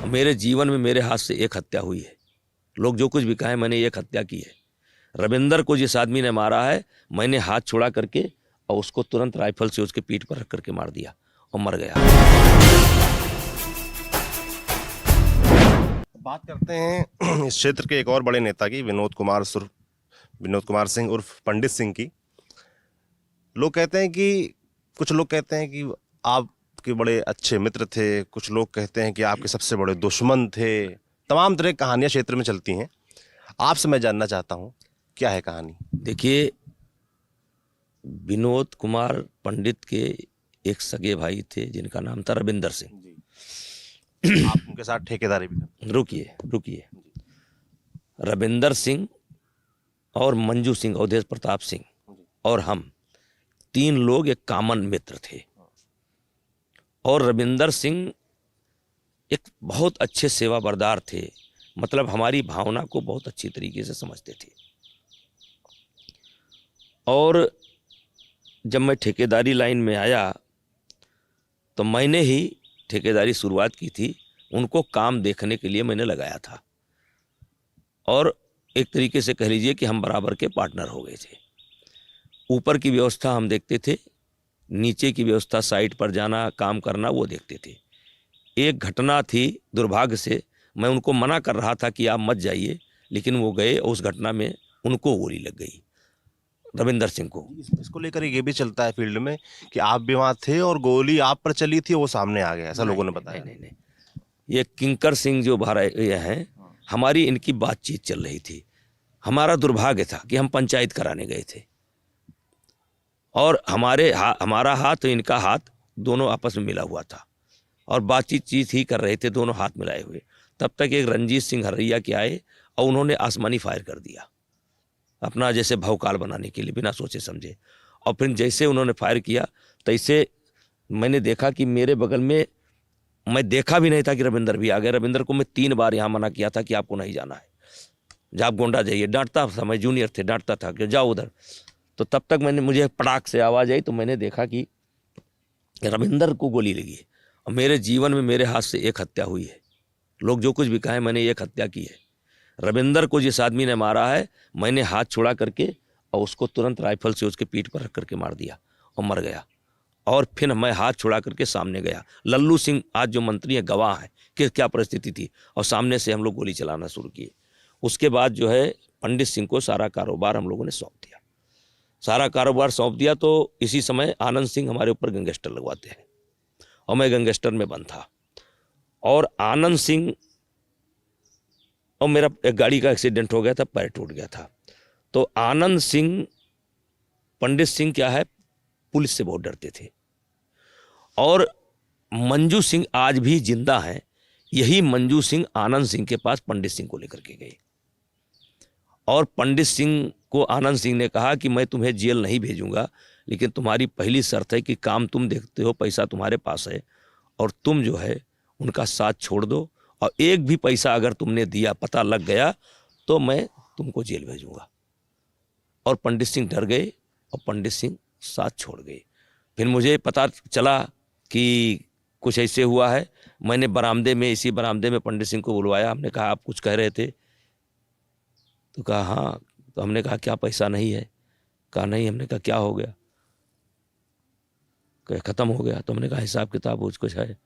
मेरे जीवन में मेरे हाथ से एक हत्या हुई है। लोग जो कुछ भी कहें, मैंने एक हत्या की है। रविंदर को जिस आदमी ने मारा है, मैंने हाथ छुड़ा करके और उसको तुरंत राइफल से उसके पीठ पर रख करके मार दिया और मर गया। बात करते हैं इस क्षेत्र के एक और बड़े नेता की, विनोद कुमार सिंह उर्फ पंडित सिंह की। कुछ लोग कहते हैं कि आपके बड़े अच्छे मित्र थे, कुछ लोग कहते हैं कि आपके सबसे बड़े दुश्मन थे। तमाम तरह की कहानियां क्षेत्र में चलती हैं। आपसे मैं जानना चाहता हूं, क्या है कहानी? देखिए, विनोद कुमार पंडित के एक सगे भाई थे जिनका नाम था रविंदर सिंह। आप उनके साथ ठेकेदारी भी करते? रुकिए। रविंदर सिंह और मंजू सिंह, अवधेश प्रताप सिंह और हम तीन लोग एक कॉमन मित्र थे। और रविंदर सिंह एक बहुत अच्छे सेवा बरदार थे, मतलब हमारी भावना को बहुत अच्छी तरीके से समझते थे। और जब मैं ठेकेदारी लाइन में आया तो मैंने ही ठेकेदारी शुरुआत की थी। उनको काम देखने के लिए मैंने लगाया था और एक तरीके से कह लीजिए कि हम बराबर के पार्टनर हो गए थे। ऊपर की व्यवस्था हम देखते थे, नीचे की व्यवस्था, साइट पर जाना, काम करना, वो देखते थे। एक घटना थी, दुर्भाग्य से मैं उनको मना कर रहा था कि आप मत जाइए, लेकिन वो गए और उस घटना में उनको गोली लग गई, रविंदर सिंह को। इसको लेकर ये भी चलता है फील्ड में कि आप भी वहां थे और गोली आप पर चली थी, वो सामने आ गया, ऐसा लोगों ने बताया। नहीं, ये किंकर सिंह जो ये हैं, हमारी इनकी बातचीत चल रही थी। हमारा दुर्भाग्य था कि हम पंचायत कराने गए थे और हमारा हाथ और इनका हाथ दोनों आपस में मिला हुआ था और बातचीत ही कर रहे थे, दोनों हाथ मिलाए हुए। तब तक एक रंजीत सिंह हरैया के आए और उन्होंने आसमानी फायर कर दिया, अपना जैसे भौकाल बनाने के लिए, बिना सोचे समझे। और फिर जैसे उन्होंने फायर किया तैसे मैंने देखा कि मेरे बगल में, मैं देखा भी नहीं था कि रविंदर भी आ गए। रविंदर को मैं 3 बार यहाँ मना किया था कि आपको नहीं जाना है, जब गोंडा जाइए। डांटता था, मैं जूनियर थे, डांटता था कि जाओ उधर। तो तब तक मुझे पटाख से आवाज़ आई तो मैंने देखा कि रविंदर को गोली लगी है। और मेरे जीवन में मेरे हाथ से एक हत्या हुई है। लोग जो कुछ भी कहें, मैंने एक हत्या की है। रविंदर को जिस आदमी ने मारा है, मैंने हाथ छुड़ा करके और उसको तुरंत राइफल से उसके पीठ पर रख करके मार दिया और मर गया। और फिर मैं हाथ छुड़ा करके सामने गया। लल्लू सिंह आज जो मंत्री है गवाह है कि क्या परिस्थिति थी, और सामने से हम लोग गोली चलाना शुरू किए। उसके बाद जो है पंडित सिंह को सारा कारोबार हम लोगों ने सौंप दिया। तो इसी समय आनंद सिंह हमारे ऊपर गैंगस्टर लगवाते हैं और मैं गैंगस्टर में बंद था। और आनंद सिंह और मेरा एक गाड़ी का एक्सीडेंट हो गया था, पैर टूट गया था। तो आनंद सिंह, पंडित सिंह क्या है, पुलिस से बहुत डरते थे। और मंजू सिंह आज भी जिंदा है। यही मंजू सिंह आनंद सिंह के पास पंडित सिंह को लेकर के गए और पंडित सिंह को आनंद सिंह ने कहा कि मैं तुम्हें जेल नहीं भेजूंगा, लेकिन तुम्हारी पहली शर्त है कि काम तुम देखते हो, पैसा तुम्हारे पास है और तुम जो है उनका साथ छोड़ दो, और एक भी पैसा अगर तुमने दिया, पता लग गया, तो मैं तुमको जेल भेजूंगा। और पंडित सिंह डर गए और पंडित सिंह साथ छोड़ गए। फिर मुझे पता चला कि कुछ ऐसे हुआ है। मैंने इसी बरामदे में पंडित सिंह को बुलवाया। हमने कहा आप कुछ कह रहे थे? तो कहा हाँ। तो हमने कहा क्या पैसा नहीं है? कहा नहीं। हमने कहा क्या हो गया? कहा खत्म हो गया। तो हमने कहा हिसाब किताब कुछ है?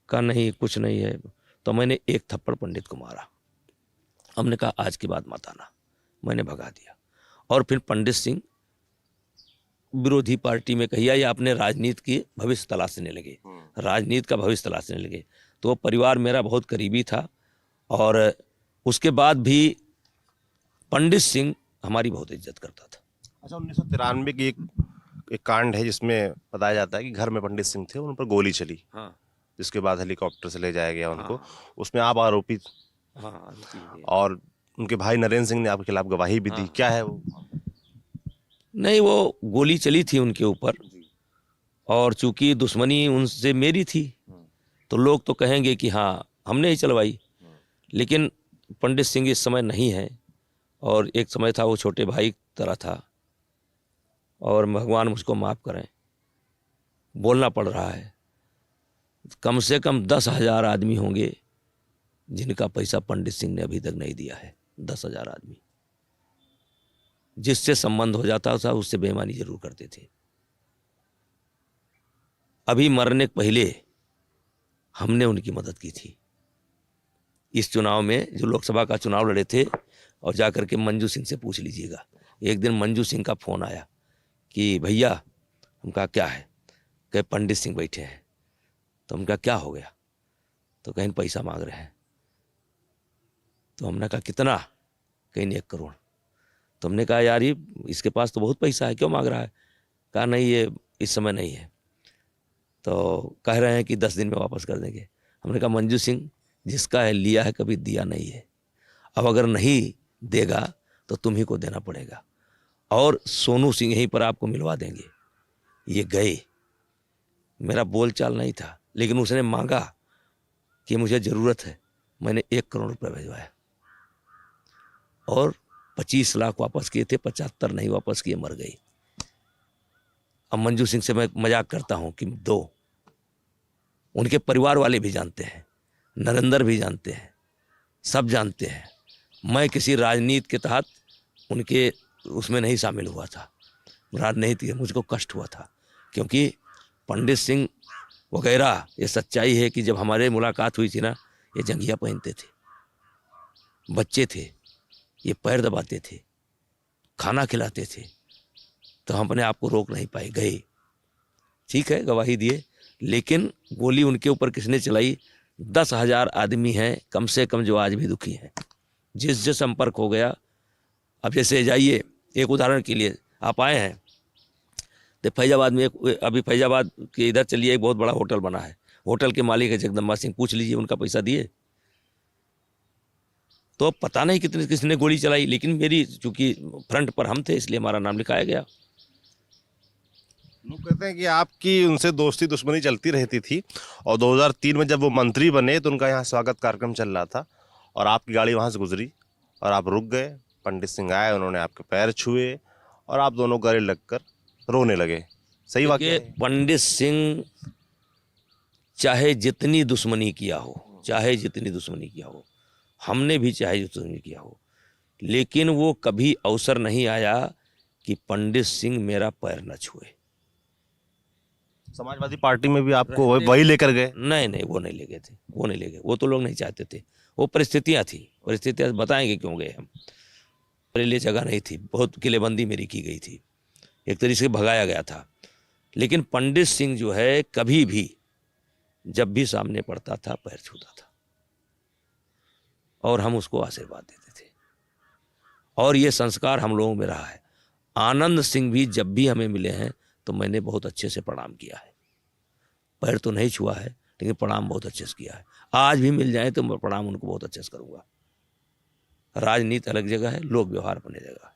कहा नहीं, कुछ नहीं है। तो मैंने एक थप्पड़ पंडित को मारा। हमने कहा आज के बाद मत आना। मैंने भगा दिया। और फिर पंडित सिंह विरोधी पार्टी में कहिया या अपने राजनीति की भविष्य तलाशने लगे, राजनीति का भविष्य तलाशने लगे। तो परिवार मेरा बहुत करीबी था और उसके बाद भी पंडित सिंह हमारी बहुत इज्जत करता था। अच्छा, 1993 की एक कांड है जिसमें बताया जाता है कि घर में पंडित सिंह थे, उन पर गोली चली। हाँ, जिसके बाद हेलीकॉप्टर से ले जाया गया उनको। हाँ, उसमें आप आरोपी हाँ, और उनके भाई नरेंद्र सिंह ने आपके खिलाफ गवाही भी दी। क्या है वो? नहीं, वो गोली चली थी उनके ऊपर और चूंकि दुश्मनी उनसे मेरी थी तो लोग तो कहेंगे कि हाँ हमने ही चलवाई, लेकिन पंडित सिंह इस समय नहीं है और एक समय था वो छोटे भाई तरह था। और भगवान मुझको माफ़ करें, बोलना पड़ रहा है। कम से कम 10,000 आदमी होंगे जिनका पैसा पंडित सिंह ने अभी तक नहीं दिया है। 10,000 आदमी, जिससे संबंध हो जाता था उससे बेईमानी जरूर करते थे। अभी मरने के पहले हमने उनकी मदद की थी। इस चुनाव में जो लोकसभा का चुनाव लड़े थे, और जाकर के मंजू सिंह से पूछ लीजिएगा। एक दिन मंजू सिंह का फोन आया कि भैया, हम कहा क्या है? कहे पंडित सिंह बैठे हैं। तो हमने कहा क्या हो गया? तो कहीं पैसा मांग रहे हैं। तो हमने कहा कितना? कहीं 1 करोड़। तो हमने कहा यार, ये इसके पास तो बहुत पैसा है, क्यों मांग रहा है? कहा नहीं, ये इस समय नहीं है। तो कह रहे हैं कि 10 दिन में वापस कर देंगे। हमने कहा मंजू सिंह, जिसका है लिया है, कभी दिया नहीं है। अब अगर नहीं देगा तो तुम ही को देना पड़ेगा, और सोनू सिंह यहीं पर आपको मिलवा देंगे। ये गए। मेरा बोलचाल नहीं था, लेकिन उसने मांगा कि मुझे ज़रूरत है। मैंने 1 करोड़ रुपये भिजवाया, और 25 लाख वापस किए थे, 75 नहीं वापस किए, मर गई। अब मंजू सिंह से मैं मजाक करता हूँ कि 2, उनके परिवार वाले भी जानते हैं, नरेंद्र भी जानते हैं, सब जानते हैं। मैं किसी राजनीति के तहत उनके उसमें नहीं शामिल हुआ था, राजनीति मुझको कष्ट हुआ था, क्योंकि पंडित सिंह वगैरह, ये सच्चाई है कि जब हमारे मुलाकात हुई थी ना, ये जंघिया पहनते थे, बच्चे थे, ये पैर दबाते थे, खाना खिलाते थे। तो हम अपने आप को रोक नहीं पाए, गए। ठीक है, गवाही दिए, लेकिन गोली उनके ऊपर किसने चलाई? 10,000 आदमी हैं कम से कम जो आज भी दुखी हैं, जिससे संपर्क हो गया। अब जैसे जाइए, एक उदाहरण के लिए आप आए हैं तो फैजाबाद में अभी फैजाबाद के इधर चलिए, एक बहुत बड़ा होटल बना है। होटल के मालिक है जगदम्बा सिंह, पूछ लीजिए उनका पैसा दिए। तो पता नहीं किसने गोली चलाई, लेकिन मेरी चूंकि फ्रंट पर हम थे इसलिए हमारा नाम लिखाया गया। लोग कहते हैं कि आपकी उनसे दोस्ती दुश्मनी चलती रहती थी, और 2003 में जब वो मंत्री बने तो उनका यहाँ स्वागत कार्यक्रम चल रहा था, और आपकी गाड़ी वहाँ से गुजरी और आप रुक गए। पंडित सिंह आए, उन्होंने आपके पैर छुए, और आप दोनों गले लगकर रोने लगे। सही वाकया है? पंडित सिंह चाहे जितनी दुश्मनी किया हो, चाहे जितनी दुश्मनी किया हो, हमने भी चाहे दुश्मनी किया हो, लेकिन वो कभी अवसर नहीं आया कि पंडित सिंह मेरा पैर न छुए। समाजवादी पार्टी में भी आपको वही लेकर गए? नहीं नहीं, वो नहीं ले गए थे, वो नहीं ले गए। वो तो लोग नहीं चाहते थे, वो परिस्थितियां थी। परिस्थितियां बताएंगे क्यों गए हम। मेरे लिए जगह नहीं थी, बहुत किलेबंदी मेरी की गई थी, एक तरीके से भगाया गया था। लेकिन पंडित सिंह जो है, कभी भी जब भी सामने पड़ता था पैर छूता था, और हम उसको आशीर्वाद देते थे, और ये संस्कार हम लोगों में रहा है। आनंद सिंह भी जब भी हमें मिले हैं तो मैंने बहुत अच्छे से प्रणाम किया है। पैर तो नहीं छुआ है, लेकिन प्रणाम बहुत अच्छे से किया है। आज भी मिल जाए तो मैं प्रणाम उनको बहुत अच्छे से करूँगा। राजनीति अलग जगह है, लोक व्यवहार अपनी जगह है।